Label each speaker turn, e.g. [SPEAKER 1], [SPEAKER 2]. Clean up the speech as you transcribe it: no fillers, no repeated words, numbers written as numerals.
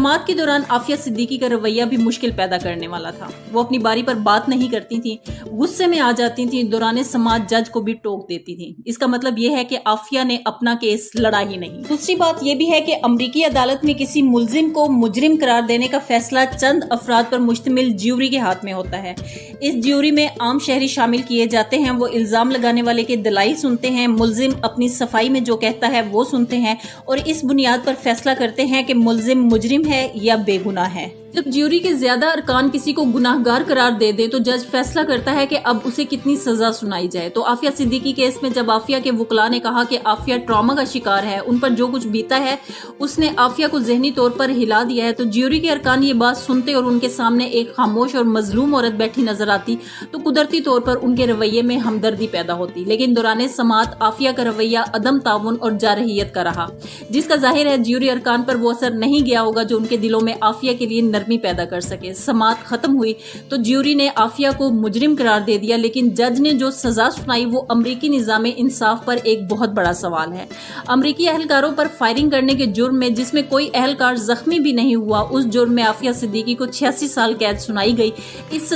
[SPEAKER 1] समाअत के दौरान आफिया सिद्दीकी का रवैया भी मुश्किल पैदा करने वाला था। वो अपनी बारी पर बात नहीं करती थी, गुस्से में आ जाती थी, दौरान समाअत जज को भी टोक देती थी। इसका मतलब यह है कि आफिया ने अपना केस लड़ा ही नहीं। दूसरी बात यह भी है कि अमरीकी अदालत में किसी मुल्जिम को मुजरिम करार देने का फैसला चंद अफराद पर मुश्तमिल ज्यूरी के हाथ में होता है। इस ज्यूरी में आम शहरी शामिल किए जाते हैं। वो इल्जाम लगाने वाले के दलाइल सुनते हैं, मुल्जिम अपनी सफाई में जो कहता है वो सुनते हैं और इस बुनियाद पर फैसला करते हैं कि मुल्जिम मुजरिम है या बेगुनाह है। जब ज्यूरी के ज्यादा अरकान किसी को गुनाहगार करार दे दे तो जज फैसला करता है कि अब उसे कितनी सजा सुनाई जाए। तो आफिया सिद्दीकी केस में जब आफिया के वकला ने कहा कि आफिया ट्रॉमा का शिकार है, उन पर जो कुछ बीता है उसने आफिया को ज़हनी तौर पर हिला दिया है, तो ज्यूरी के अरकान ये बात सुनते और उनके सामने एक खामोश और मजलूम औरत बैठी नजर आती तो कुदरती तौर पर उनके रवैये में हमदर्दी पैदा होती। लेकिन दौरान समाअत आफिया का रवैया अदम ताउन और जारहियत का रहा, जिसका जाहिर है ज्यूरी अरकान पर वो असर नहीं गया होगा जो उनके दिलों में आफिया के लिए नरमी पैदा कर सके। समाअत खत्म हुई तो ज्यूरी ने आफिया को मुजरिम करार दे दिया, लेकिन जज ने जो सजा सुनाई वो अमरीकी निज़ाम इंसाफ पर एक बहुत बड़ा सवाल है। अमरीकी अहलकारों पर फायरिंग करने के जुर्म में, जिसमें कोई अहलकार जख्मी भी नहीं हुआ, उस जुर्म में आफिया सिद्दीकी को 86 साल कैद सुनाई गई। इस